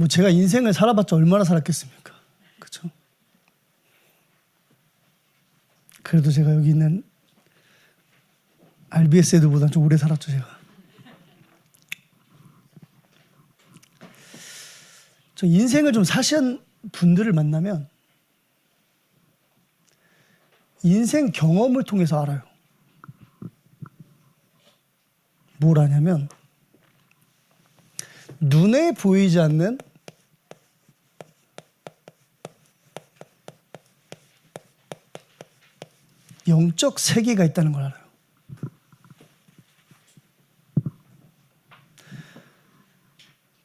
뭐 제가 인생을 살아봤자 얼마나 살았겠습니까? 그렇죠? 그래도 제가 여기 있는 RBS 애들보다 좀 오래 살았죠, 제가. 저 인생을 좀 사신 분들을 만나면 인생 경험을 통해서 알아요. 뭘 아냐면 눈에 보이지 않는 영적 세계가 있다는 걸 알아요.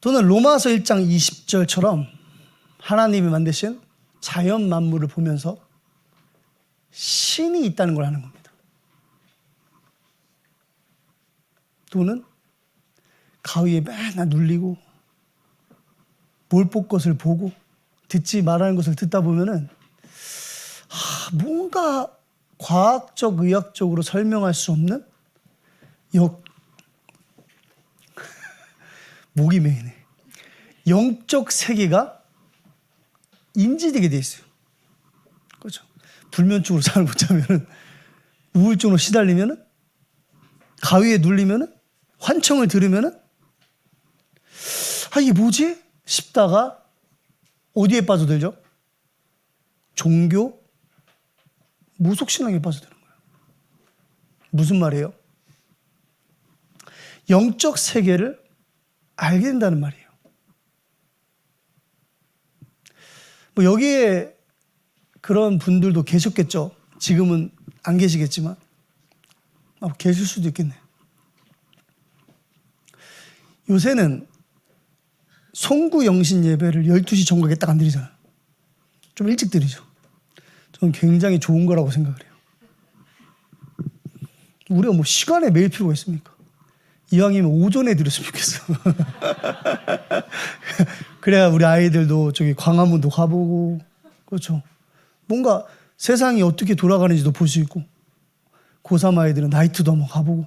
또는 로마서 1장 20절처럼 하나님이 만드신 자연 만물을 보면서 신이 있다는 걸 아는 겁니다. 또는 가위에 맨날 눌리고 볼 것을 보고 듣지 말라는 것을 듣다 보면은 뭔가 과학적 의학적으로 설명할 수 없는 목이 메이네. 영적 세계가 인지되게 돼 있어요. 그렇죠? 불면증으로 잠을 못 자면은, 우울증으로 시달리면은, 가위에 눌리면은, 환청을 들으면은, 이게 뭐지? 싶다가 어디에 빠져들죠? 종교, 무속신앙에 빠져드는 거예요. 무슨 말이에요? 영적 세계를 알게 된다는 말이에요. 뭐 여기에 그런 분들도 계셨겠죠. 지금은 안 계시겠지만 계실 수도 있겠네. 요새는 송구영신 예배를 12시 정각에 딱 안 드리잖아요. 좀 일찍 드리죠. 저는 굉장히 좋은 거라고 생각을 해요. 우리가 뭐 시간에 매일 필요가 있습니까? 이왕이면 오전에 드렸으면 좋겠어. 그래야 우리 아이들도 저기 광화문도 가보고, 그렇죠. 뭔가 세상이 어떻게 돌아가는지도 볼 수 있고, 고3 아이들은 나이트도 한번 가보고,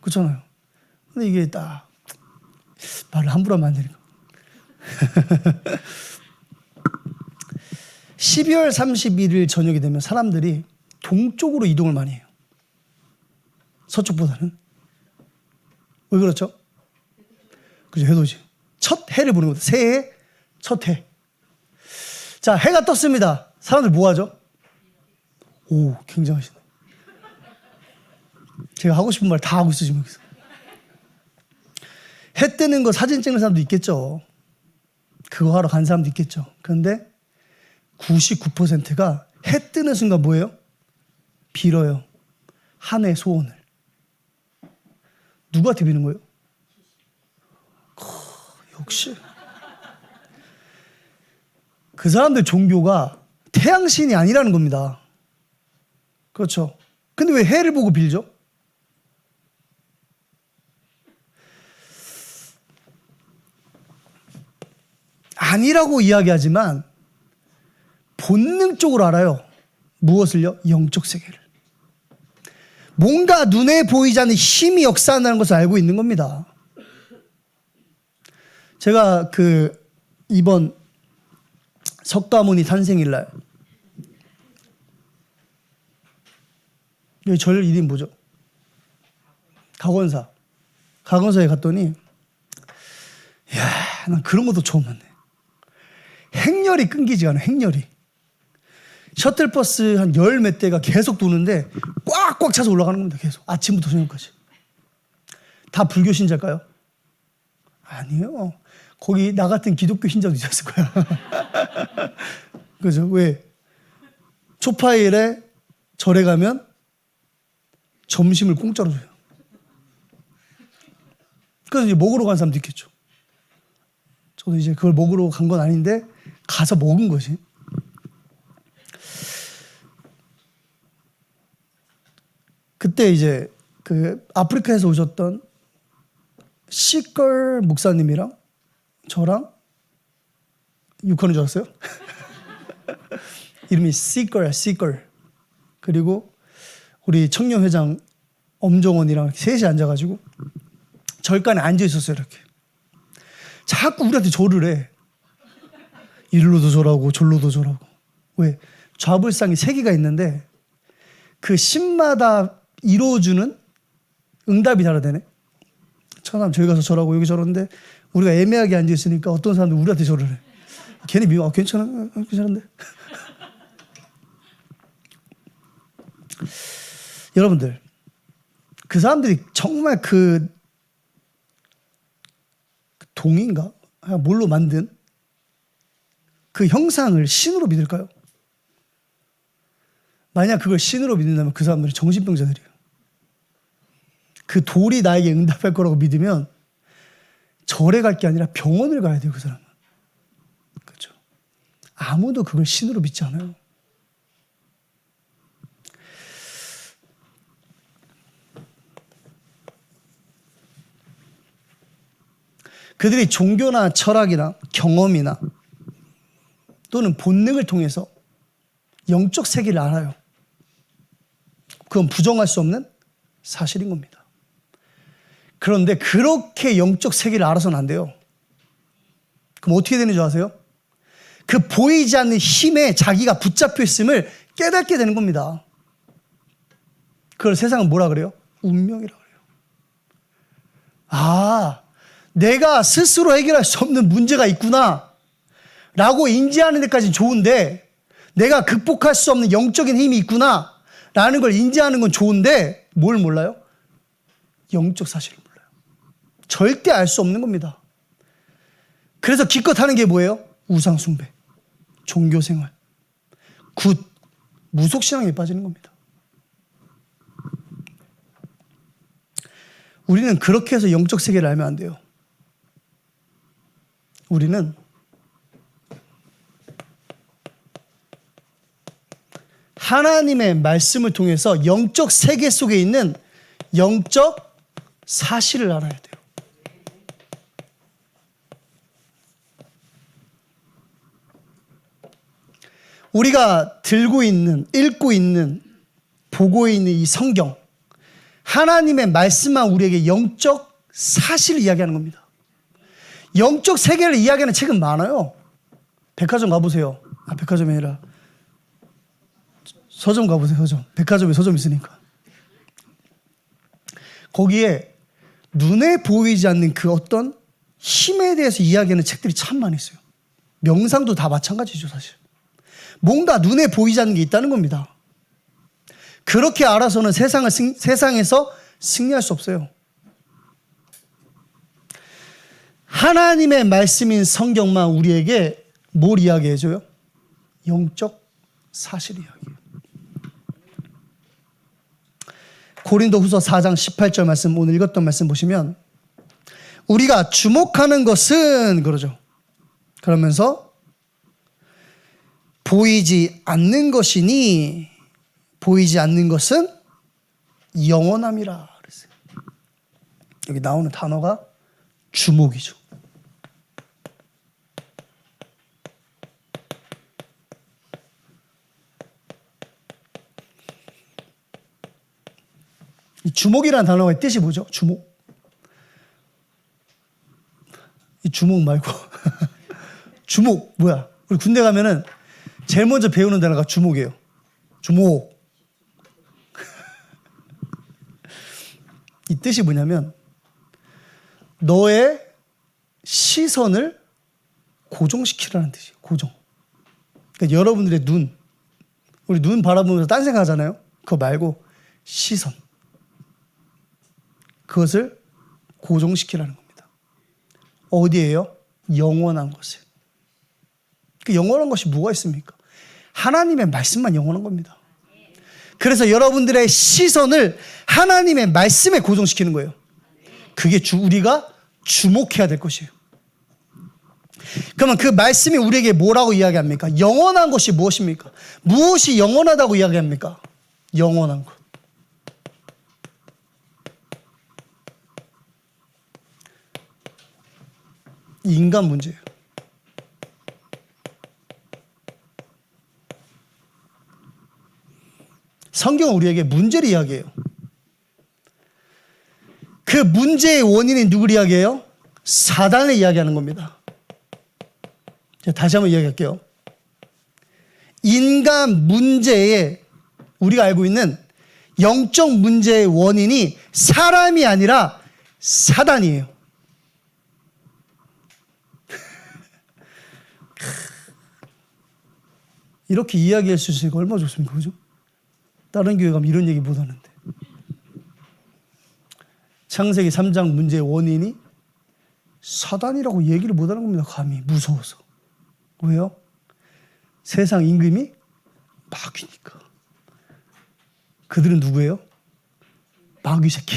그렇잖아요. 근데 이게 딱 말을 함부로 하면 안 되니까. 12월 31일 저녁이 되면 사람들이 동쪽으로 이동을 많이 해요. 서쪽보다는. 왜 그렇죠? 그죠, 해돋이. 첫 해를 보는 겁니다. 새해 첫 해. 자, 해가 떴습니다. 사람들 뭐 하죠? 오, 굉장하시네. 제가 하고 싶은 말 다 하고 있어, 지금 여기서. 해 뜨는 거 사진 찍는 사람도 있겠죠. 그거 하러 간 사람도 있겠죠. 그런데 99%가 해 뜨는 순간 뭐예요? 빌어요. 한 해 소원을. 누구한테 비는 거예요? 역시. 그 사람들 종교가 태양신이 아니라는 겁니다. 그렇죠. 근데 왜 해를 보고 빌죠? 아니라고 이야기하지만 본능적으로 알아요. 무엇을요? 영적 세계를. 뭔가 눈에 보이지 않는 힘이 역사한다는 것을 알고 있는 겁니다. 제가 이번 석가모니 탄생일날, 여기 절 이름이 뭐죠? 각원사에 갔더니, 이야, 난 그런 것도 처음 봤네. 행렬이 끊기지가 않아, 행렬이. 셔틀버스 한 열 몇 대가 계속 도는데 꽉꽉 차서 올라가는 겁니다. 계속 아침부터 저녁까지. 다 불교 신자일까요? 아니요. 거기 나 같은 기독교 신자도 있었을 거야. 그죠? 왜? 초파일에 절에 가면 점심을 공짜로 줘요. 그래서 이제 먹으러 간 사람도 있겠죠. 저도 이제 그걸 먹으러 간 건 아닌데 가서 먹은 거지. 그때 이제 아프리카에서 오셨던 시걸 목사님이랑 저랑 욕하는 줄 알았어요? 이름이 시걸이야, 시걸. 그리고 우리 청년회장 엄정원이랑 셋이 앉아가지고 절간에 앉아 있었어요, 이렇게. 자꾸 우리한테 절을 해. 이리로도 절하고 절로도 절하고. 왜? 좌불상이 세 개가 있는데 그 신마다 이루어주는 응답이 다르다네. 천하람 저기 가서 절하고 여기 절하는데 우리가 애매하게 앉아있으니까 어떤 사람들 우리한테 절을 해. 걔네 미워. 괜찮아. 괜찮은데. 여러분들, 그 사람들이 정말 그 동인가? 뭘로 만든 그 형상을 신으로 믿을까요? 만약 그걸 신으로 믿는다면 그 사람들은 정신병자들이에요. 그 돌이 나에게 응답할 거라고 믿으면 절에 갈 게 아니라 병원을 가야 돼요, 그 사람은. 그렇죠? 아무도 그걸 신으로 믿지 않아요. 그들이 종교나 철학이나 경험이나 또는 본능을 통해서 영적 세계를 알아요. 그건 부정할 수 없는 사실인 겁니다. 그런데 그렇게 영적 세계를 알아서는 안 돼요. 그럼 어떻게 되는 줄 아세요? 그 보이지 않는 힘에 자기가 붙잡혀 있음을 깨닫게 되는 겁니다. 그걸 세상은 뭐라 그래요? 운명이라 그래요. 아, 내가 스스로 해결할 수 없는 문제가 있구나 라고 인지하는 데까지는 좋은데, 내가 극복할 수 없는 영적인 힘이 있구나 라는 걸 인지하는 건 좋은데 뭘 몰라요? 영적 사실을 몰라요. 절대 알 수 없는 겁니다. 그래서 기껏 하는 게 뭐예요? 우상숭배, 종교생활, 굿, 무속신앙에 빠지는 겁니다. 우리는 그렇게 해서 영적 세계를 알면 안 돼요. 우리는 하나님의 말씀을 통해서 영적 세계 속에 있는 영적 사실을 알아야 돼요. 우리가 들고 있는, 읽고 있는, 보고 있는 이 성경, 하나님의 말씀만 우리에게 영적 사실을 이야기하는 겁니다. 영적 세계를 이야기하는 책은 많아요. 백화점 가보세요. 백화점이 아니라 서점 가보세요. 서점. 백화점에 서점 있으니까. 거기에 눈에 보이지 않는 그 어떤 힘에 대해서 이야기하는 책들이 참 많이 있어요. 명상도 다 마찬가지죠, 사실. 뭔가 눈에 보이지 않는 게 있다는 겁니다. 그렇게 알아서는 세상에서 승리할 수 없어요. 하나님의 말씀인 성경만 우리에게 뭘 이야기해줘요? 영적 사실 이야기예요. 고린도후서 4장 18절 말씀, 오늘 읽었던 말씀 보시면 우리가 주목하는 것은 그러죠. 그러면서 보이지 않는 것이니 보이지 않는 것은 영원함이라 그랬어요. 여기 나오는 단어가 주목이죠. 이 주목이라는 단어의 뜻이 뭐죠? 주목. 이 주목 말고 주목 뭐야? 우리 군대 가면은 제일 먼저 배우는 단어가 주목이에요. 주목. 이 뜻이 뭐냐면 너의 시선을 고정시키라는 뜻이에요. 고정. 그러니까 여러분들의 눈, 우리 눈 바라보면서 딴 생각하잖아요. 그거 말고 시선. 그것을 고정시키라는 겁니다. 어디에요? 영원한 것에. 그 영원한 것이 뭐가 있습니까? 하나님의 말씀만 영원한 겁니다. 그래서 여러분들의 시선을 하나님의 말씀에 고정시키는 거예요. 그게 우리가 주목해야 될 것이에요. 그러면 그 말씀이 우리에게 뭐라고 이야기합니까? 영원한 것이 무엇입니까? 무엇이 영원하다고 이야기합니까? 영원한 것. 인간 문제예요. 성경은 우리에게 문제를 이야기해요. 그 문제의 원인이 누구를 이야기해요? 사단을 이야기하는 겁니다. 다시 한번 이야기할게요. 인간 문제에 우리가 알고 있는 영적 문제의 원인이 사람이 아니라 사단이에요. 이렇게 이야기할 수 있으니까 얼마나 좋습니까? 그죠? 다른 교회 가면 이런 얘기 못 하는데. 창세기 3장 문제의 원인이 사단이라고 얘기를 못 하는 겁니다. 감히 무서워서. 왜요? 세상 임금이 마귀니까. 그들은 누구예요? 마귀 새끼.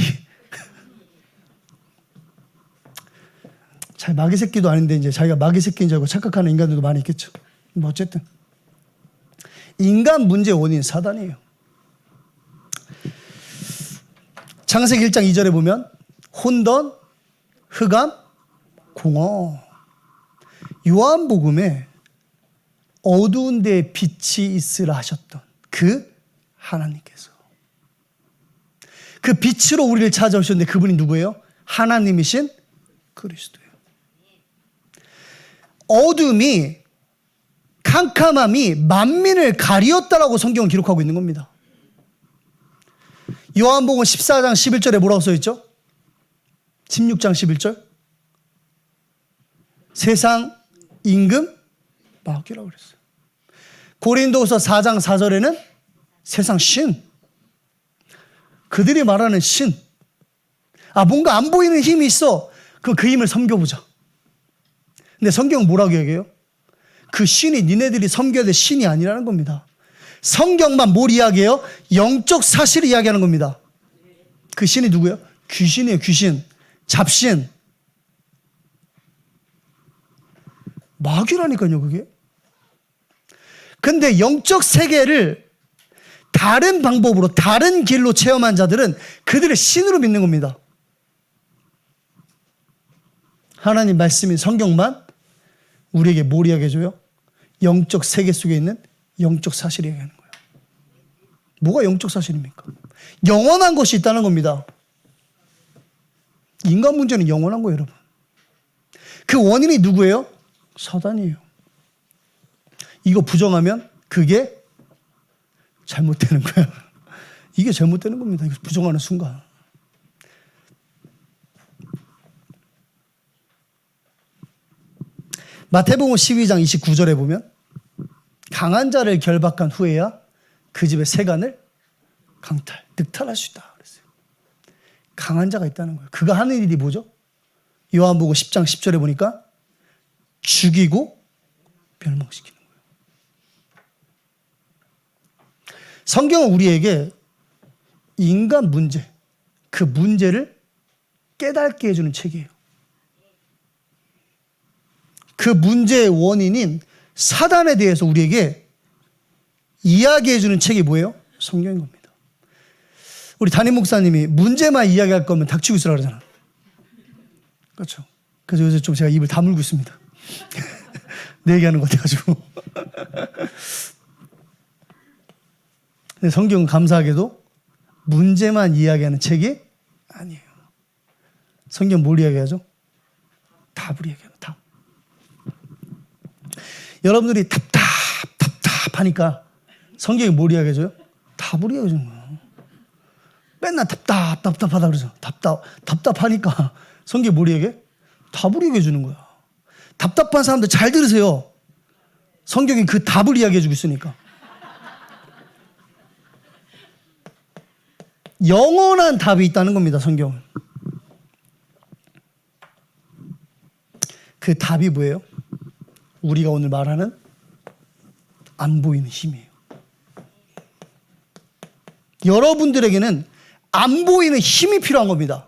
잘 마귀 새끼도 아닌데 이제 자기가 마귀 새끼인 줄 알고 착각하는 인간들도 많이 있겠죠. 뭐 어쨌든 인간 문제의 원인 사단이에요. 창세기 1장 2절에 보면 혼돈, 흑암, 공허. 요한복음에 어두운 데에 빛이 있으라 하셨던 그 하나님께서 그 빛으로 우리를 찾아오셨는데 그분이 누구예요? 하나님이신 그리스도예요. 어둠이 캄캄함이 만민을 가리었다라고 성경은 기록하고 있는 겁니다. 요한복음 14장 11절에 뭐라고 써있죠? 16장 11절 세상 임금 마귀라고 그랬어요. 고린도후서 4장 4절에는 세상 신, 그들이 말하는 신, 뭔가 안 보이는 힘이 있어. 그 힘을 섬겨보자. 근데 성경은 뭐라고 얘기해요? 그 신이 니네들이 섬겨야 될 신이 아니라는 겁니다. 성경만 뭘 이야기해요? 영적 사실을 이야기하는 겁니다. 그 신이 누구예요? 귀신이에요. 귀신, 잡신. 마귀라니까요, 그게. 근데 영적 세계를 다른 방법으로, 다른 길로 체험한 자들은 그들의 신으로 믿는 겁니다. 하나님 말씀인 성경만 우리에게 뭘 이야기해줘요? 영적 세계 속에 있는 영적 사실을 이야기하는 거예요. 뭐가 영적 사실입니까? 영원한 것이 있다는 겁니다. 인간 문제는 영원한 거예요, 여러분. 그 원인이 누구예요? 사단이에요. 이거 부정하면 그게 잘못되는 거야. 이게 잘못되는 겁니다. 이거 부정하는 순간. 마태복음 12장 29절에 보면 강한 자를 결박한 후에야 그 집의 세간을 늑탈할 수 있다 그랬어요. 강한 자가 있다는 거예요. 그가 하는 일이 뭐죠? 요한복음 10장 10절에 보니까 죽이고 멸망시키는 거예요. 성경은 우리에게 인간 문제, 그 문제를 깨닫게 해주는 책이에요. 그 문제의 원인인 사단에 대해서 우리에게 이야기해주는 책이 뭐예요? 성경인 겁니다. 우리 담임 목사님이 문제만 이야기할 거면 닥치고 있으라 그러잖아. 그렇죠. 그래서 요새 좀 제가 입을 다물고 있습니다. 내 얘기하는 것 같아가지고. 근데 성경은 감사하게도 문제만 이야기하는 책이 아니에요. 성경 뭘 이야기하죠? 답을 이야기해요. 답. 여러분들이 답답하니까 성경이 뭘 이야기해줘요? 답을 이야기해주는 거예요. 맨날 답답하다 그러죠. 답답하니까 성경이 뭘 이야기해? 답을 이야기해주는 거야. 답답한 사람들 잘 들으세요. 성경이 그 답을 이야기해주고 있으니까. 영원한 답이 있다는 겁니다, 성경은. 그 답이 뭐예요? 우리가 오늘 말하는 안 보이는 힘이에요. 여러분들에게는 안 보이는 힘이 필요한 겁니다.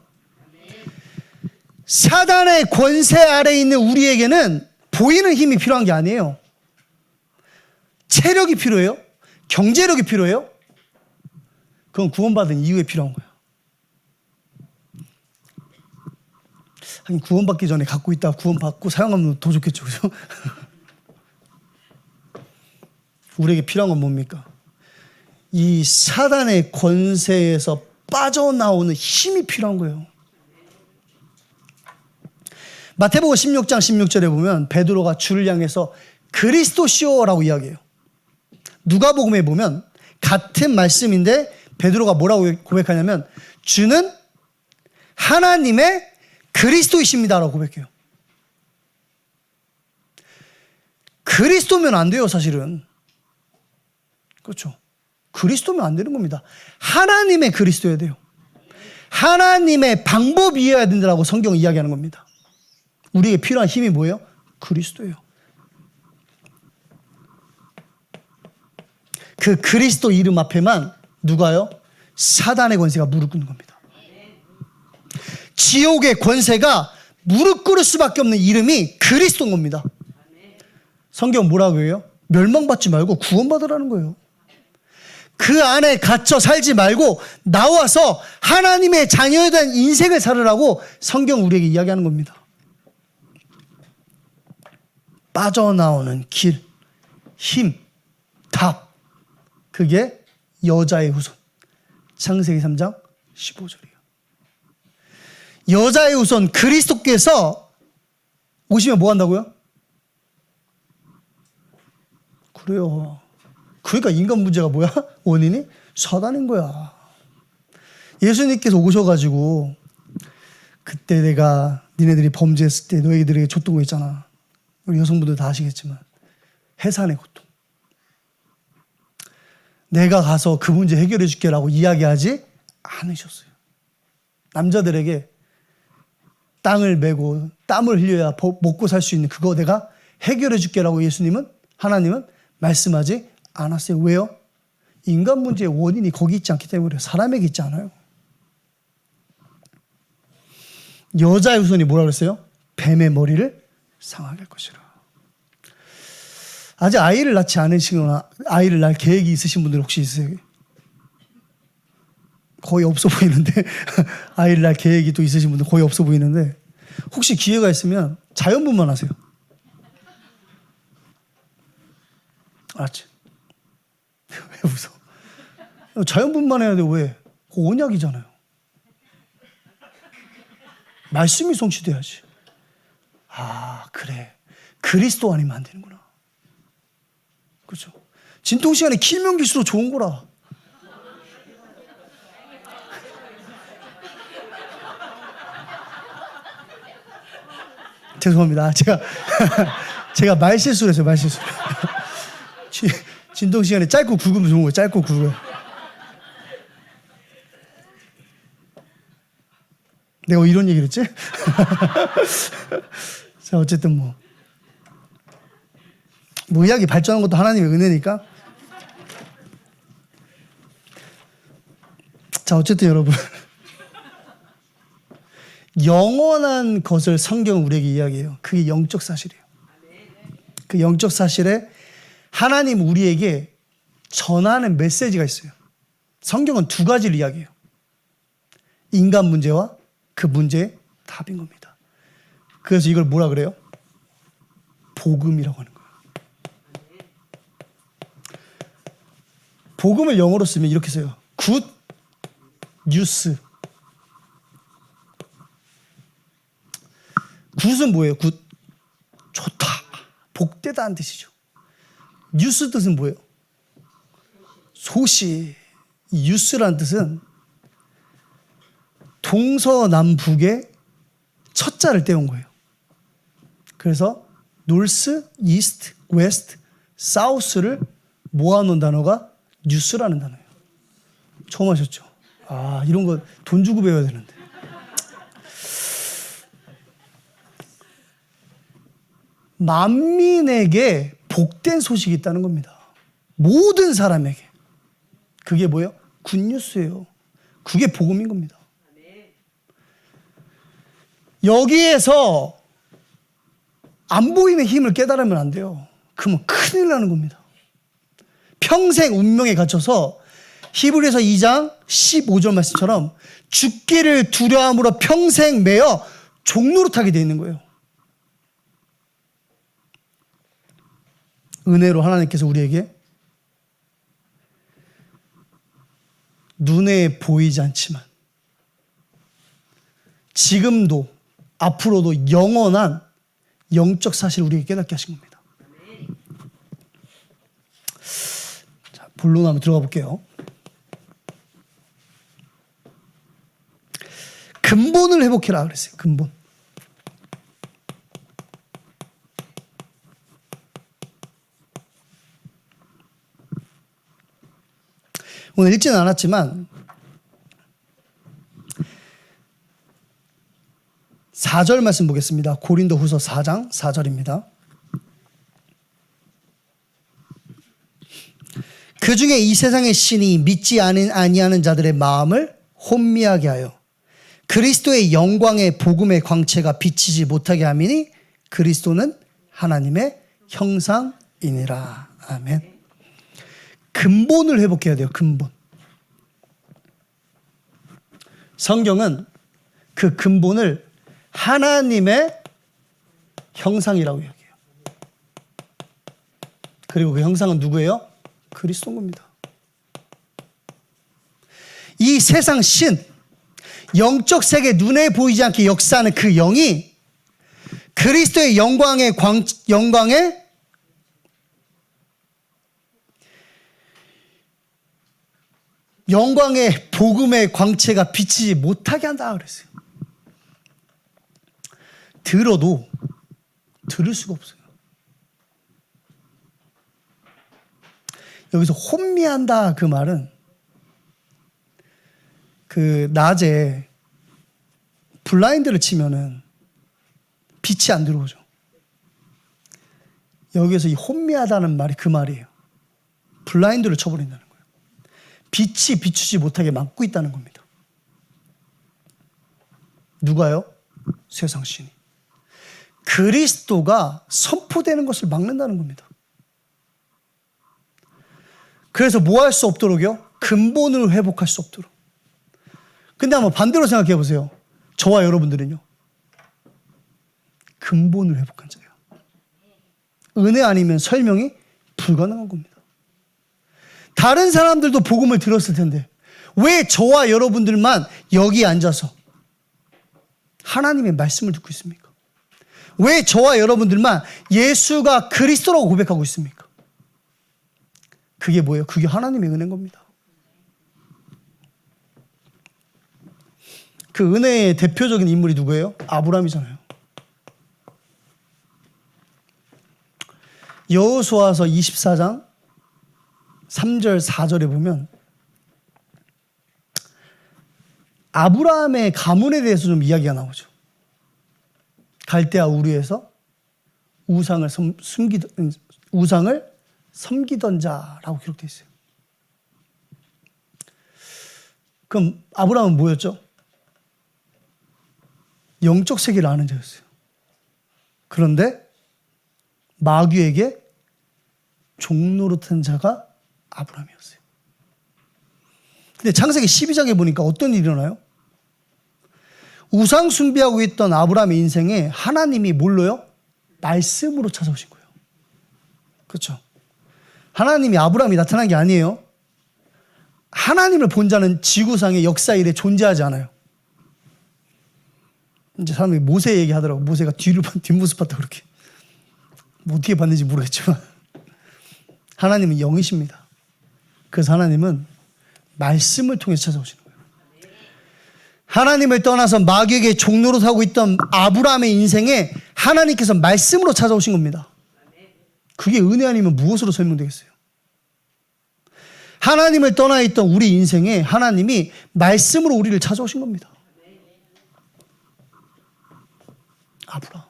사단의 권세 아래에 있는 우리에게는 보이는 힘이 필요한 게 아니에요. 체력이 필요해요? 경제력이 필요해요? 그건 구원받은 이후에 필요한 거예요. 하긴 구원받기 전에 갖고 있다가 구원받고 사용하면 더 좋겠죠. 그죠? 우리에게 필요한 건 뭡니까? 이 사단의 권세에서 빠져나오는 힘이 필요한 거예요. 마태복음 16장 16절에 보면 베드로가 주를 향해서 그리스도시오라고 이야기해요. 누가복음에 보면 같은 말씀인데 베드로가 뭐라고 고백하냐면 주는 하나님의 그리스도이십니다라고 고백해요. 그리스도면 안 돼요, 사실은. 그렇죠. 그리스도면 안 되는 겁니다. 하나님의 그리스도여야 돼요. 하나님의 방법이어야 된다고 성경은 이야기하는 겁니다. 우리에게 필요한 힘이 뭐예요? 그리스도예요. 그 그리스도 이름 앞에만 누가요? 사단의 권세가 무릎 꿇는 겁니다. 지옥의 권세가 무릎 꿇을 수밖에 없는 이름이 그리스도인 겁니다. 성경 뭐라고 해요? 멸망받지 말고 구원받으라는 거예요. 그 안에 갇혀 살지 말고 나와서 하나님의 자녀에 대한 인생을 살으라고 성경 우리에게 이야기하는 겁니다. 빠져나오는 길, 힘, 답. 그게 여자의 후손. 창세기 3장 15절이에요. 여자의 후손 그리스도께서 오시면 뭐 한다고요? 그래요. 그러니까 인간 문제가 뭐야? 원인이 사단인 거야. 예수님께서 오셔가지고 그때 내가 니네들이 범죄했을 때 너희들에게 줬던 거 있잖아. 우리 여성분들 다 아시겠지만 해산의 고통. 내가 가서 그 문제 해결해 줄게라고 이야기하지 않으셨어요. 남자들에게 땅을 메고 땀을 흘려야 먹고 살 수 있는 그거 내가 해결해 줄게라고 예수님은, 하나님은 말씀하지 않았어요. 왜요? 인간 문제의 원인이 거기 있지 않기 때문에 사람에게 있지 않아요. 여자의 후손이 뭐라 그랬어요? 뱀의 머리를 상하게 할 것이라. 아직 아이를 낳지 않으시거나 아이를 낳을 계획이 있으신 분들 혹시 있으세요? 거의 없어 보이는데 아이를 낳을 계획이 또 있으신 분들 거의 없어 보이는데 혹시 기회가 있으면 자연분만 하세요. 알았지? 왜 웃어? 자연분만 해야 돼. 왜? 그거 언약이잖아요. 말씀이 성취돼야지. 아, 그래. 그리스도 아니면 안 되는구나. 그렇죠? 진통 시간에 길면 길수록 좋은 거라. 죄송합니다. 제가 말실수를 했어요. 말실수를. 진통 시간에 짧고 굵으면 좋은 거예요. 짧고 굵어요. 내가 왜 이런 얘기를 했지? 자, 어쨌든 뭐 이야기 발전한 것도 하나님의 은혜니까. 자, 어쨌든 여러분. 영원한 것을 성경은 우리에게 이야기해요. 그게 영적 사실이에요. 그 영적 사실에 하나님 우리에게 전하는 메시지가 있어요. 성경은 두 가지를 이야기해요. 인간 문제와 그 문제의 답인 겁니다. 그래서 이걸 뭐라 그래요? 복음이라고 하는 거예요. 복음을 영어로 쓰면 이렇게 써요. 굿 뉴스. 굿은 뭐예요? 굿. 좋다. 복되다는 뜻이죠. 뉴스 뜻은 뭐예요? 소식. 이 뉴스라는 뜻은 동서남북의 첫 자를 떼온 거예요. 그래서 노스, 이스트, 웨스트, 사우스를 모아놓은 단어가 뉴스라는 단어예요. 처음 하셨죠? 아, 이런 거 돈 주고 배워야 되는데. 만민에게 복된 소식이 있다는 겁니다. 모든 사람에게. 그게 뭐예요? 굿뉴스예요. 그게 복음인 겁니다. 여기에서 안 보이는 힘을 깨달으면 안 돼요. 그러면 큰일 나는 겁니다. 평생 운명에 갇혀서 히브리서 2장 15절 말씀처럼 죽기를 두려움으로 평생 매여 종노릇하게 되어 있는 거예요. 은혜로 하나님께서 우리에게 눈에 보이지 않지만 지금도 앞으로도 영원한 영적 사실을 우리에게 깨닫게 하신 겁니다. 자, 본론 한번 들어가 볼게요. 근본을 회복해라 그랬어요. 근본. 오늘 읽지는 않았지만 4절 말씀 보겠습니다. 고린도후서 4장 4절입니다. 그 중에 이 세상의 신이 믿지 아니하는 자들의 마음을 혼미하게 하여 그리스도의 영광의 복음의 광채가 비치지 못하게 함이니 그리스도는 하나님의 형상이니라. 아멘. 근본을 회복해야 돼요. 근본. 성경은 그 근본을 하나님의 형상이라고 이야기해요. 그리고 그 형상은 누구예요? 그리스도인 겁니다. 이 세상 신, 영적 세계 눈에 보이지 않게 역사하는 그 영이 그리스도의 영광의 복음의 광채가 비치지 못하게 한다 그랬어요. 들어도 들을 수가 없어요. 여기서 혼미한다 그 말은 그 낮에 블라인드를 치면은 빛이 안 들어오죠. 여기서 이 혼미하다는 말이 그 말이에요. 블라인드를 쳐버린다는 거예요. 빛이 비추지 못하게 막고 있다는 겁니다. 누가요? 세상 신이. 그리스도가 선포되는 것을 막는다는 겁니다. 그래서 뭐 할 수 없도록요? 근본을 회복할 수 없도록. 근데 한번 반대로 생각해 보세요. 저와 여러분들은요. 근본을 회복한 자예요. 은혜 아니면 설명이 불가능한 겁니다. 다른 사람들도 복음을 들었을 텐데 왜 저와 여러분들만 여기 앉아서 하나님의 말씀을 듣고 있습니까? 왜 저와 여러분들만 예수가 그리스도라고 고백하고 있습니까? 그게 뭐예요? 그게 하나님의 은혜인 겁니다. 그 은혜의 대표적인 인물이 누구예요? 아브라함이잖아요. 여호수아서 24장 3절 4절에 보면 아브라함의 가문에 대해서 좀 이야기가 나오죠. 갈대아 우르에서 우상을 섬기던 자라고 기록되어 있어요. 그럼 아브라함은 뭐였죠? 영적 세계를 아는 자였어요. 그런데 마귀에게 종노릇한 자가 아브라함이었어요. 근데 창세기 12장에 보니까 어떤 일이 일어나요? 우상 숭배하고 있던 아브라함의 인생에 하나님이 뭘로요? 말씀으로 찾아오신 거예요. 그렇죠? 하나님이 아브라함이 나타난 게 아니에요. 하나님을 본 자는 지구상의 역사 일에 존재하지 않아요. 이제 사람들이 모세 얘기하더라고. 모세가 뒷모습 봤다 그렇게. 뭐 어떻게 봤는지 모르겠지만 하나님은 영이십니다. 그래서 하나님은 말씀을 통해서 찾아오시는 거예요. 하나님을 떠나서 마귀에게 종노릇하고 있던 아브라함의 인생에 하나님께서 말씀으로 찾아오신 겁니다. 그게 은혜 아니면 무엇으로 설명되겠어요? 하나님을 떠나 있던 우리 인생에 하나님이 말씀으로 우리를 찾아오신 겁니다. 아브라함.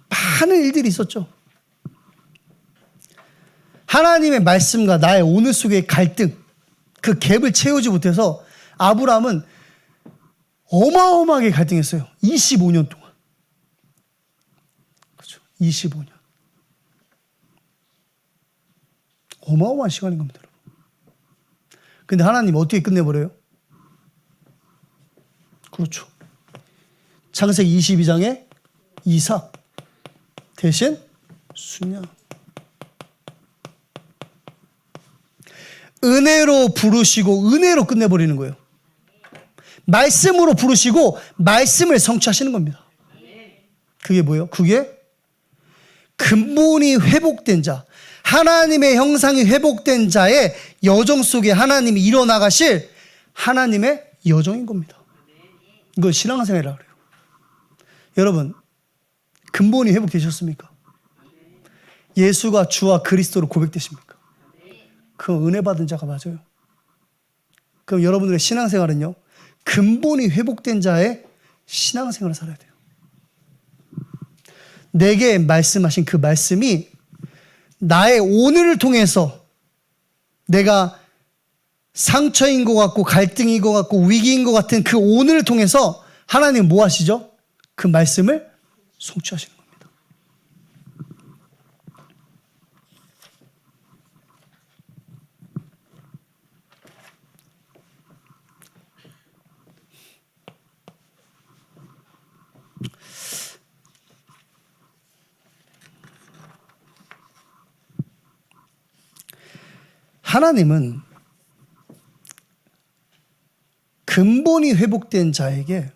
많은 일들이 있었죠. 하나님의 말씀과 나의 오늘 속의 갈등, 그 갭을 채우지 못해서 아브라함은 어마어마하게 갈등했어요. 25년 동안. 그렇죠. 25년. 어마어마한 시간인 겁니다. 근데 하나님 어떻게 끝내버려요? 그렇죠. 창세기 22장에 이삭 대신 순양. 은혜로 부르시고 은혜로 끝내버리는 거예요. 말씀으로 부르시고 말씀을 성취하시는 겁니다. 그게 뭐예요? 그게 근본이 회복된 자, 하나님의 형상이 회복된 자의 여정 속에 하나님이 일어나가실 하나님의 여정인 겁니다. 이걸 신앙생활이라고 그래요. 여러분, 근본이 회복되셨습니까? 예수가 주와 그리스도로 고백되십니까? 그 은혜 받은 자가 맞아요. 그럼 여러분들의 신앙생활은요, 근본이 회복된 자의 신앙생활을 살아야 돼요. 내게 말씀하신 그 말씀이 나의 오늘을 통해서 내가 상처인 것 같고 갈등인 것 같고 위기인 것 같은 그 오늘을 통해서 하나님 뭐 하시죠? 그 말씀을 성취하시는 겁니다. 하나님은 근본이 회복된 자에게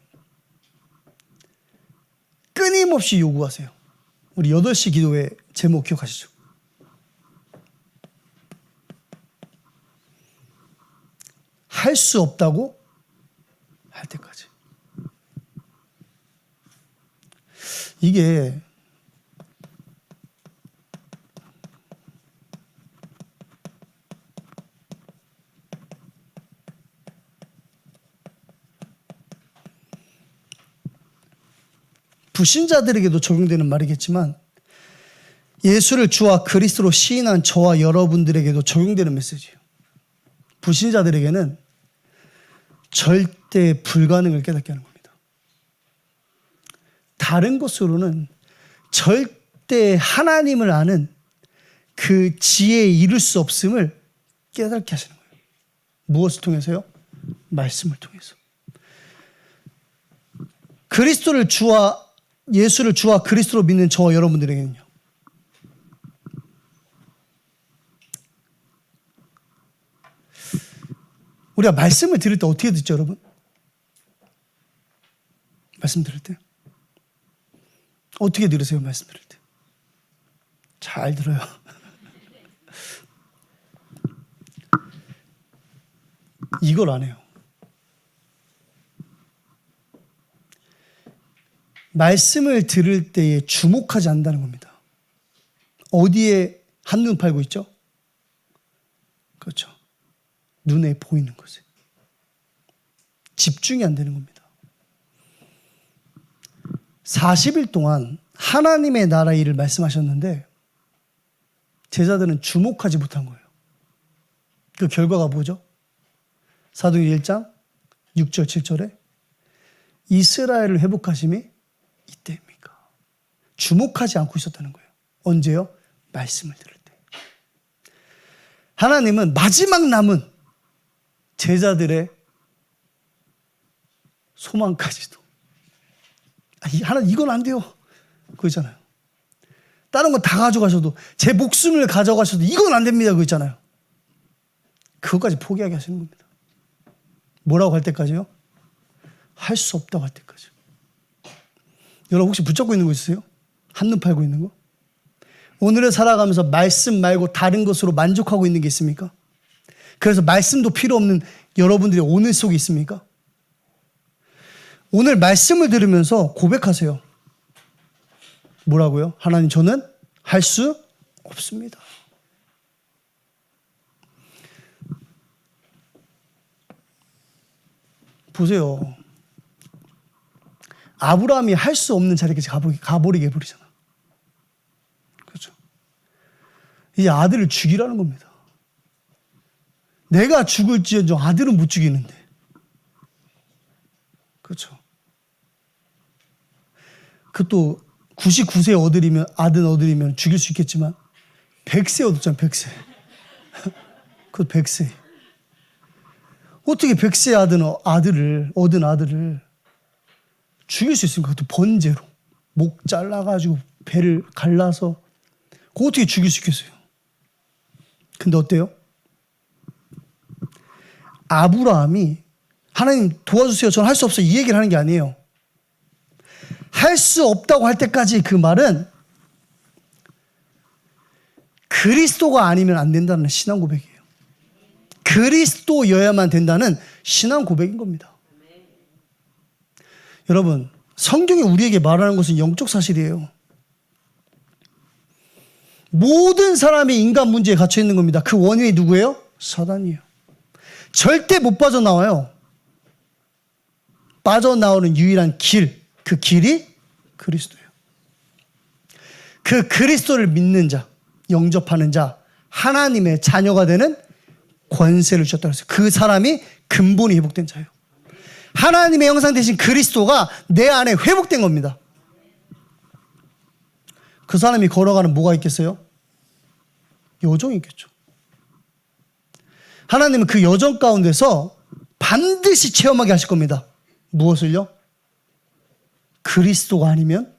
끊임없이 요구하세요. 우리 8시 기도회 제목 기억하시죠? 할 수 없다고 할 때까지. 이게 불신자들에게도 적용되는 말이겠지만 예수를 주와 그리스도로 시인한 저와 여러분들에게도 적용되는 메시지예요. 불신자들에게는 절대 불가능을 깨닫게 하는 겁니다. 다른 것으로는 절대 하나님을 아는 그 지혜에 이룰 수 없음을 깨닫게 하시는 거예요. 무엇을 통해서요? 말씀을 통해서. 예수를 주와 그리스도로 믿는 저와 여러분들에게는요, 우리가 말씀을 들을 때 어떻게 듣죠, 여러분? 말씀 들을 때 어떻게 들으세요? 말씀 들을 때 잘 들어요. 이걸 안 해요. 말씀을 들을 때에 주목하지 않는다는 겁니다. 어디에 한눈 팔고 있죠? 그렇죠. 눈에 보이는 것에 집중이 안 되는 겁니다. 40일 동안 하나님의 나라 일을 말씀하셨는데 제자들은 주목하지 못한 거예요. 그 결과가 뭐죠? 사도행전 1장 6절 7절에 이스라엘을 회복하심이 이때입니까? 주목하지 않고 있었다는 거예요. 언제요? 말씀을 들을 때. 하나님은 마지막 남은 제자들의 소망까지도 하나님 이건 안 돼요. 그거 있잖아요. 다른 거 다 가져가셔도 제 목숨을 가져가셔도 이건 안 됩니다. 그거 있잖아요. 그것까지 포기하게 하시는 겁니다. 뭐라고 할 때까지요? 할 수 없다고 할 때까지. 여러분 혹시 붙잡고 있는 거 있으세요? 한눈 팔고 있는 거? 오늘을 살아가면서 말씀 말고 다른 것으로 만족하고 있는 게 있습니까? 그래서 말씀도 필요 없는 여러분들이 오늘 속에 있습니까? 오늘 말씀을 들으면서 고백하세요. 뭐라고요? 하나님, 저는 할 수 없습니다. 보세요. 아브라함이 할 수 없는 자리까지 가버리게 해버리잖아. 그렇죠? 이제 아들을 죽이라는 겁니다. 내가 죽을지언정 아들은 못 죽이는데. 그렇죠? 그것도 99세 아들 얻으리면 죽일 수 있겠지만 100세 얻었잖아. 100세. 그것도 100세. 어떻게 100세 얻은 아들을 죽일 수 있습니까? 그것도 번제로. 목 잘라가지고 배를 갈라서. 그거 어떻게 죽일 수 있겠어요? 근데 어때요? 아브라함이 하나님 도와주세요. 저는 할 수 없어요. 이 얘기를 하는 게 아니에요. 할 수 없다고 할 때까지 그 말은 그리스도가 아니면 안 된다는 신앙 고백이에요. 그리스도여야만 된다는 신앙 고백인 겁니다. 여러분, 성경이 우리에게 말하는 것은 영적 사실이에요. 모든 사람이 인간 문제에 갇혀 있는 겁니다. 그 원인이 누구예요? 사단이에요. 절대 못 빠져나와요. 빠져나오는 유일한 길, 그 길이 그리스도예요. 그 그리스도를 믿는 자, 영접하는 자, 하나님의 자녀가 되는 권세를 주셨다고 했어요. 그 사람이 근본이 회복된 자예요. 하나님의 형상 되신 그리스도가 내 안에 회복된 겁니다. 그 사람이 걸어가는 뭐가 있겠어요? 여정이 있겠죠. 하나님은 그 여정 가운데서 반드시 체험하게 하실 겁니다. 무엇을요? 그리스도가 아니면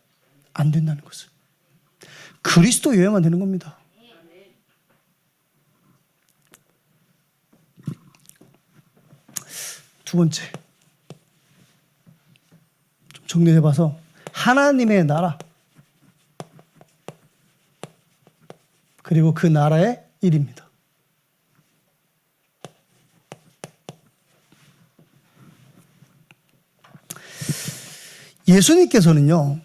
안 된다는 것을. 그리스도여야만 되는 겁니다. 두 번째, 좀 정리해봐서 하나님의 나라 그리고 그 나라의 일입니다. 예수님께서는요,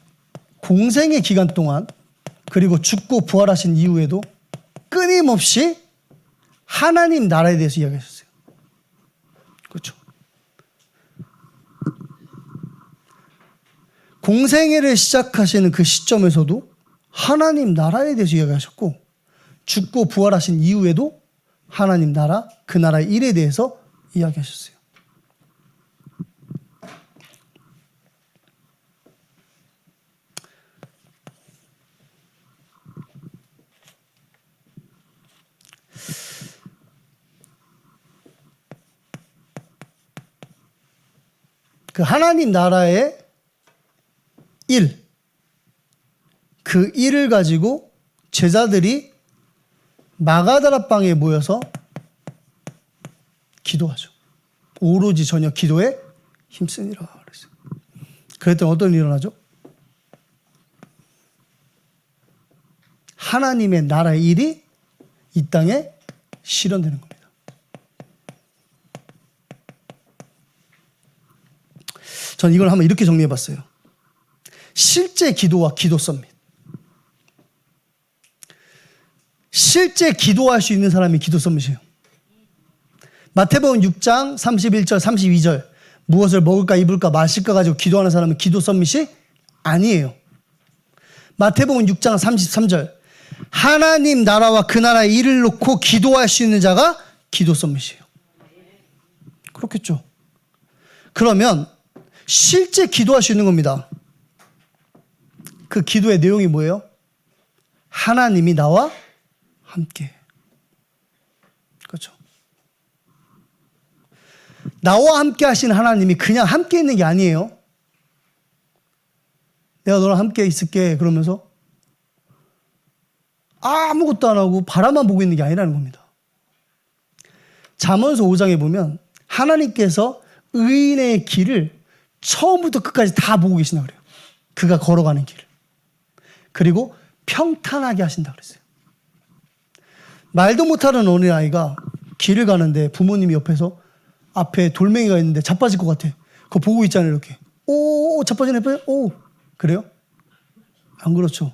공생의 기간 동안 그리고 죽고 부활하신 이후에도 끊임없이 하나님 나라에 대해서 이야기하셨어요. 그렇죠. 공생애를 시작하시는 그 시점에서도 하나님 나라에 대해서 이야기하셨고, 죽고 부활하신 이후에도 하나님 나라, 그 나라의 일에 대해서 이야기하셨어요. 그 하나님 나라의 일, 그 일을 가지고 제자들이 마가다라 방에 모여서 기도하죠. 오로지 저녁 기도에 힘쓰니라 그랬어요. 그랬더니 어떤 일이 일어나죠? 하나님의 나라의 일이 이 땅에 실현되는 겁니다. 저는 이걸 한번 이렇게 정리해 봤어요. 실제 기도와 기도 서밋. 실제 기도할 수 있는 사람이 기도 서밋이에요. 마태복음 6장 31절 32절 무엇을 먹을까 입을까 마실까 가지고 기도하는 사람은 기도 서밋이 아니에요. 마태복음 6장 33절 하나님 나라와 그 나라의 일을 놓고 기도할 수 있는 자가 기도 서밋이에요. 그렇겠죠. 그러면 실제 기도할 수 있는 겁니다. 그 기도의 내용이 뭐예요? 하나님이 나와 함께. 그렇죠. 나와 함께 하시는 하나님이 그냥 함께 있는 게 아니에요. 내가 너랑 함께 있을게 그러면서 아무것도 안 하고 바라만 보고 있는 게 아니라는 겁니다. 잠언서 5장에 보면 하나님께서 의인의 길을 처음부터 끝까지 다 보고 계신다 그래요. 그가 걸어가는 길을. 그리고 평탄하게 하신다 그랬어요. 말도 못하는 어린아이가 길을 가는데 부모님이 옆에서 앞에 돌멩이가 있는데 자빠질 것 같아. 그거 보고 있잖아요, 이렇게. 오, 자빠지네, 오. 그래요? 안 그렇죠.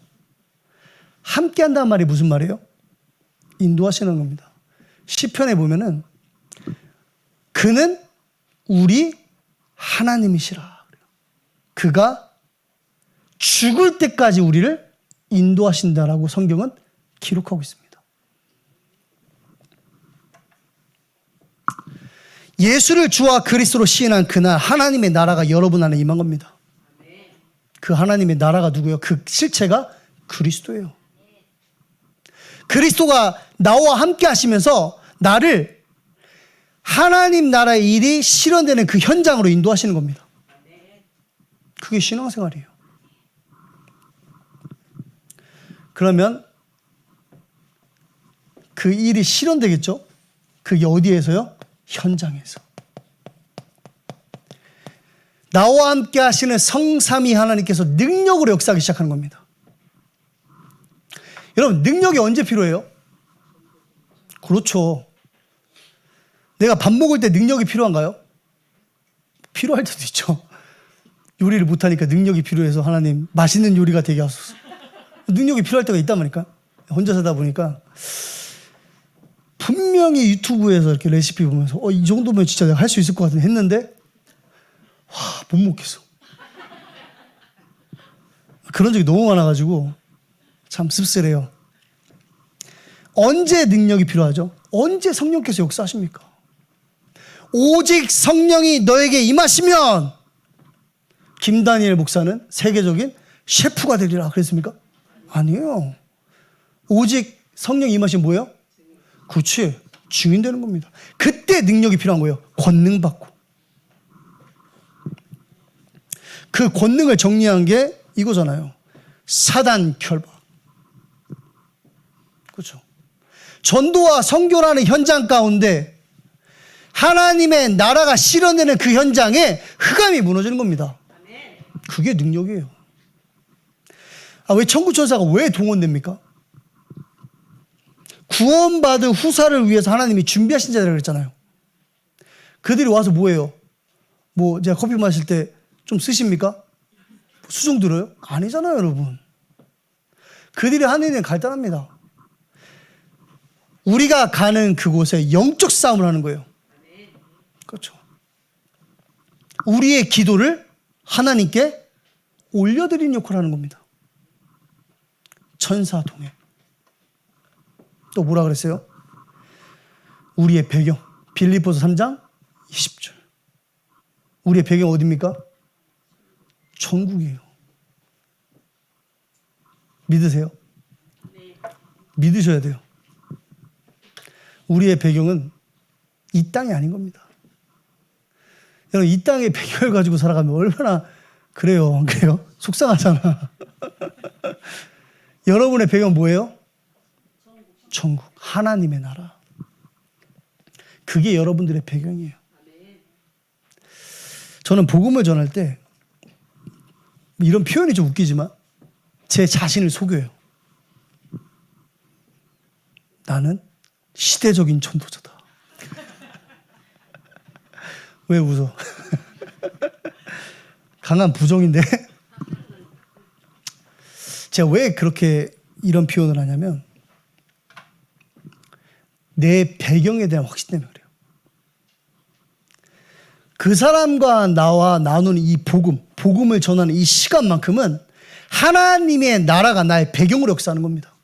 함께 한다는 말이 무슨 말이에요? 인도하시는 겁니다. 시편에 보면은 그는 우리 하나님이시라. 그가 죽을 때까지 우리를 인도하신다라고 성경은 기록하고 있습니다. 예수를 주와 그리스도로 시인한 그날 하나님의 나라가 여러분 안에 임한 겁니다. 그 하나님의 나라가 누구예요? 그 실체가 그리스도예요. 그리스도가 나와 함께 하시면서 나를 하나님 나라의 일이 실현되는 그 현장으로 인도하시는 겁니다. 그게 신앙생활이에요. 그러면 그 일이 실현되겠죠? 그게 어디에서요? 현장에서. 나와 함께 하시는 성삼위 하나님께서 능력으로 역사하기 시작하는 겁니다. 여러분, 능력이 언제 필요해요? 그렇죠. 내가 밥 먹을 때 능력이 필요한가요? 필요할 때도 있죠. 요리를 못하니까 능력이 필요해서 하나님 맛있는 요리가 되게 하소서. 능력이 필요할 때가 있단 말이니까. 혼자 사다 보니까 분명히 유튜브에서 이렇게 레시피 보면서 이 정도면 진짜 내가 할 수 있을 것 같은데 했는데 못 먹겠어. 그런 적이 너무 많아가지고 참 씁쓸해요. 언제 능력이 필요하죠? 언제 성령께서 역사하십니까? 오직 성령이 너에게 임하시면 김다니엘 목사는 세계적인 셰프가 되리라 그랬습니까? 아니에요. 오직 성령이 임하시면 뭐예요? 그렇지. 증인 되는 겁니다. 그때 능력이 필요한 거예요. 권능 받고. 그 권능을 정리한 게 이거잖아요. 사단 결박. 그렇죠. 전도와 선교라는 현장 가운데 하나님의 나라가 실현되는 그 현장에 흑암이 무너지는 겁니다. 그게 능력이에요. 왜 천구천사가 왜 동원됩니까? 구원받은 후사를 위해서 하나님이 준비하신 자들이라고 그랬잖아요. 그들이 와서 뭐예요? 제가 커피 마실 때 좀 쓰십니까? 수종 들어요? 아니잖아요, 여러분. 그들이 하는 일은 간단합니다. 우리가 가는 그곳에 영적 싸움을 하는 거예요. 그렇죠. 우리의 기도를 하나님께 올려드리는 역할을 하는 겁니다. 천사 동행. 또 뭐라 그랬어요? 우리의 배경. 빌립보서 3장 20절. 우리의 배경 어디입니까? 천국이에요. 믿으세요? 믿으셔야 돼요. 우리의 배경은 이 땅이 아닌 겁니다. 여러분, 이 땅의 배경을 가지고 살아가면 얼마나 그래요? 속상하잖아. 여러분의 배경 뭐예요? 천국. 하나님의 나라. 그게 여러분들의 배경이에요. 저는 복음을 전할 때 이런 표현이 좀 웃기지만 제 자신을 속여요. 나는 시대적인 전도자다. 왜 웃어? 강한 부정인데 제가 왜 그렇게 이런 표현을 하냐면 내 배경에 대한 확신 때문에 그래요. 그 사람과 나와 나누는 이 복음을 전하는 이 시간만큼은 하나님의 나라가 나의 배경으로 역사하는 겁니다.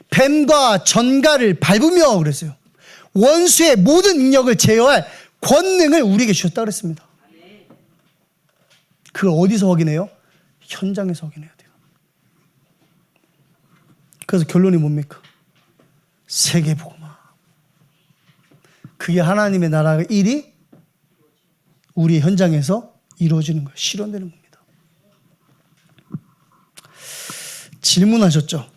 뱀과 전갈을 밟으며 그랬어요. 원수의 모든 능력을 제어할 권능을 우리에게 주셨다 그랬습니다. 그걸 어디서 확인해요? 현장에서 확인해야 돼요. 그래서 결론이 뭡니까? 세계복음화. 그게 하나님의 나라의 일이 우리의 현장에서 이루어지는 거예요. 실현되는 겁니다. 질문하셨죠?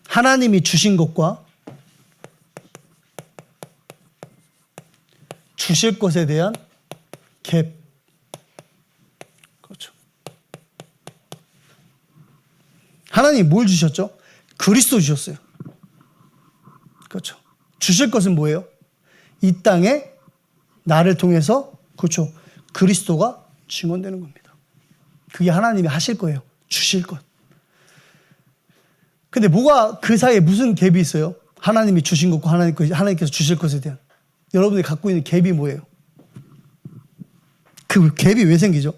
하나님이 주신 것과 주실 것에 대한 갭. 그렇죠. 하나님이 뭘 주셨죠? 그리스도 주셨어요. 그렇죠. 주실 것은 뭐예요? 이 땅에 나를 통해서 그렇죠. 그리스도가 증언되는 겁니다. 그게 하나님이 하실 거예요. 주실 것. 근데 뭐가 그 사이에 무슨 갭이 있어요? 하나님이 주신 것과 하나님께서 주실 것에 대한. 여러분들이 갖고 있는 갭이 뭐예요? 그 갭이 왜 생기죠?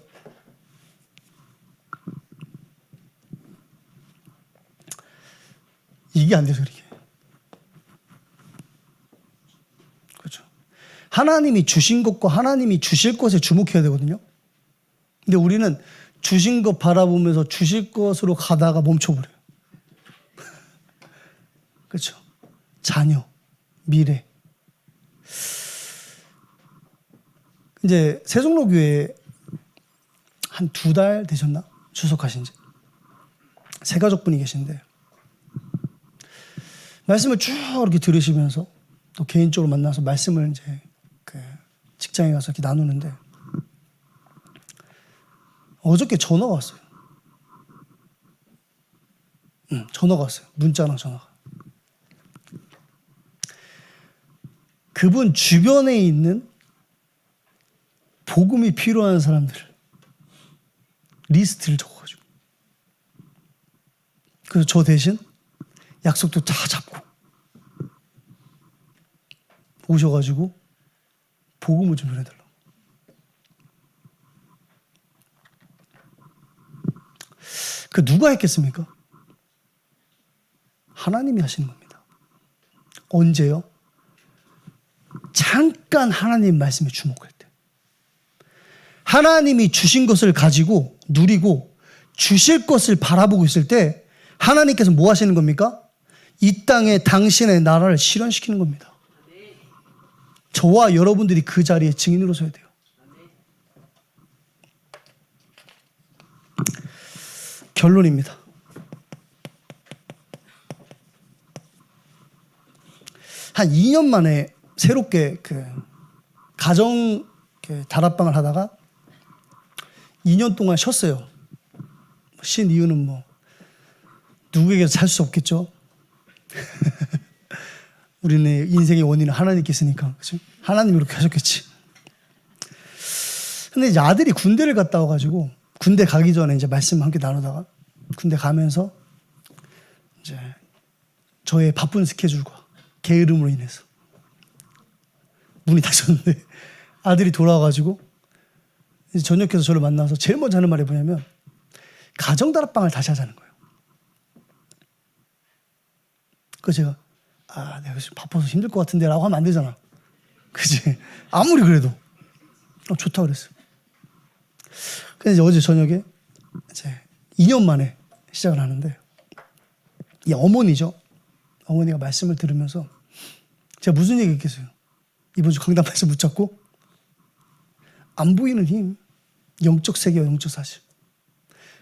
이게 안 돼서 그렇게. 그렇죠. 하나님이 주신 것과 하나님이 주실 것에 주목해야 되거든요. 근데 우리는 주신 것 바라보면서 주실 것으로 가다가 멈춰버려요. 그렇죠. 자녀, 미래. 이제 세종로교회에 한 2달 되셨나? 주석하신 지. 세 가족분이 계신데 말씀을 쭉 이렇게 들으시면서 또 개인적으로 만나서 말씀을 이제 그 직장에 가서 이렇게 나누는데 어저께 전화가 왔어요. 전화가 왔어요. 문자랑 전화가. 그분 주변에 있는 복음이 필요한 사람들 리스트를 적어가지고, 그래서 저 대신 약속도 다 잡고 오셔가지고 복음을 좀 전해달라고. 그 누가 했겠습니까? 하나님이 하시는 겁니다. 언제요? 잠깐 하나님 말씀에 주목할 때. 하나님이 주신 것을 가지고 누리고 주실 것을 바라보고 있을 때 하나님께서 뭐 하시는 겁니까? 이 땅에 당신의 나라를 실현시키는 겁니다. 저와 여러분들이 그 자리에 증인으로 서야 돼요. 결론입니다. 한 2년 만에 새롭게 그 가정 다락방을 하다가 2년 동안 쉬었어요. 쉰 이유는 뭐 누구에게도 살 수 없겠죠. 우리는 인생의 원인은 하나님께 있으니까, 그렇죠? 하나님이 그렇게 하셨겠지. 근데 이제 아들이 군대를 갔다 와가지고 군대 가기 전에 이제 말씀 함께 나누다가 군대 가면서 이제 저의 바쁜 스케줄과 게으름으로 인해서 문이 닫혔는데 아들이 돌아와가지고 이제 저녁에서 저를 만나서 제일 먼저 하는 말이 뭐냐면 가정다락방을 다시 하자는 거예요. 그래서 제가 내가 지금 바빠서 힘들 것 같은데 라고 하면 안 되잖아. 그치? 아무리 그래도 좋다 그랬어요. 그래서 이제 어제 저녁에 이제 2년 만에 시작을 하는데 이 어머니죠. 어머니가 말씀을 들으면서 제가 무슨 얘기 했겠어요. 이번 주 강단에서 붙잡고 안 보이는 힘, 영적 세계와 영적 사실.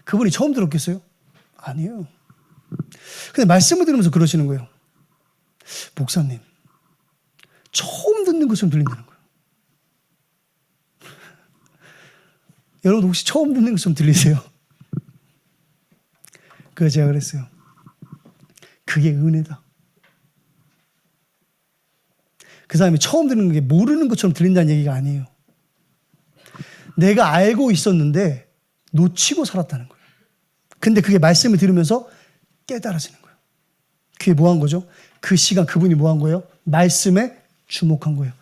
그분이 처음 들었겠어요? 아니에요. 근데 말씀을 들으면서 그러시는 거예요. 목사님, 처음 듣는 것처럼 들린다는 거예요. 여러분 혹시 처음 듣는 것처럼 들리세요? 그래서 제가 그랬어요. 그게 은혜다. 그 사람이 처음 듣는 게 모르는 것처럼 들린다는 얘기가 아니에요. 내가 알고 있었는데 놓치고 살았다는 거예요. 근데 그게 말씀을 들으면서 깨달아지는 거예요. 그게 뭐 한 거죠? 그 시간 그분이 뭐 한 거예요? 말씀에 주목한 거예요.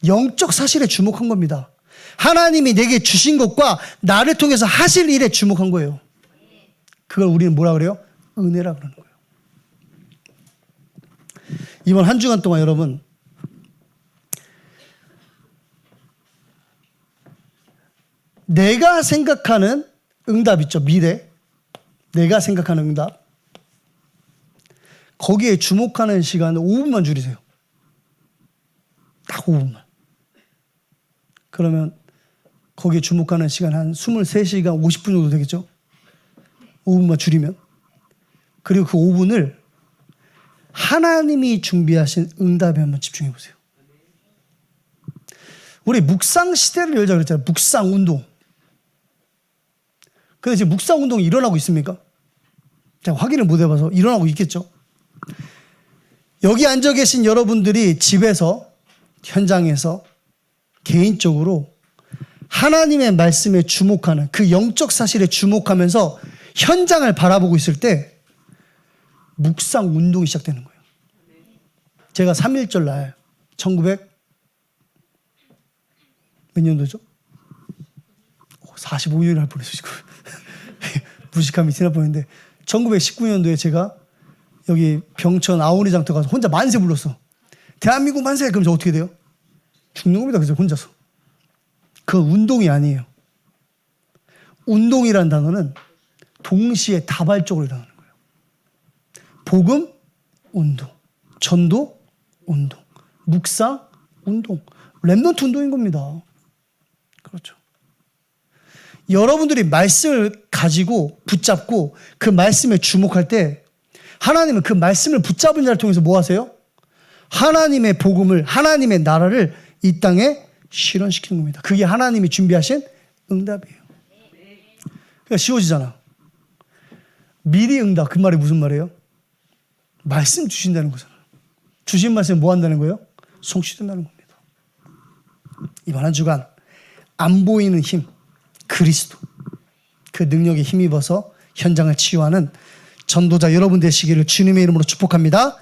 영적 사실에 주목한 겁니다. 하나님이 내게 주신 것과 나를 통해서 하실 일에 주목한 거예요. 그걸 우리는 뭐라 그래요? 은혜라 그러는 거예요. 이번 한 주간 동안 여러분 내가 생각하는 응답 있죠. 미래. 내가 생각하는 응답. 거기에 주목하는 시간을 5분만 줄이세요. 딱 5분만. 그러면 거기에 주목하는 시간 한 23시간 50분 정도 되겠죠? 5분만 줄이면. 그리고 그 5분을 하나님이 준비하신 응답에 한번 집중해 보세요. 우리 묵상 시대를 열자 그랬잖아요. 묵상 운동. 근데 지금 묵상 운동이 일어나고 있습니까? 제가 확인을 못 해봐서 일어나고 있겠죠? 여기 앉아 계신 여러분들이 집에서, 현장에서, 개인적으로 하나님의 말씀에 주목하는 그 영적 사실에 주목하면서 현장을 바라보고 있을 때 묵상 운동이 시작되는 거예요. 제가 3.1절 날 1900 몇 년도죠? 45년을 할 뻔했어요 지금. 무식함이 지날 뻔했는데 1919년도에 제가 여기 병천 아우리 장터 가서 혼자 만세 불렀어. 대한민국 만세! 그럼 저 어떻게 돼요? 죽는 겁니다. 그래서 혼자서. 그건 운동이 아니에요. 운동이라는 단어는 동시에 다발적으로 일어나는 거예요. 복음, 운동. 전도, 운동. 묵상, 운동. 렘넌트 운동인 겁니다. 그렇죠. 여러분들이 말씀을 가지고 붙잡고 그 말씀에 주목할 때 하나님은 그 말씀을 붙잡은 자를 통해서 뭐 하세요? 하나님의 복음을, 하나님의 나라를 이 땅에 실현시키는 겁니다. 그게 하나님이 준비하신 응답이에요. 그러니까 쉬워지잖아. 미리 응답, 그 말이 무슨 말이에요? 말씀 주신다는 거잖아. 주신 말씀 뭐 한다는 거예요? 성취된다는 겁니다. 이번 한 주간 안 보이는 힘, 그리스도, 그 능력에 힘입어서 현장을 치유하는 전도자 여러분 되시기를 주님의 이름으로 축복합니다.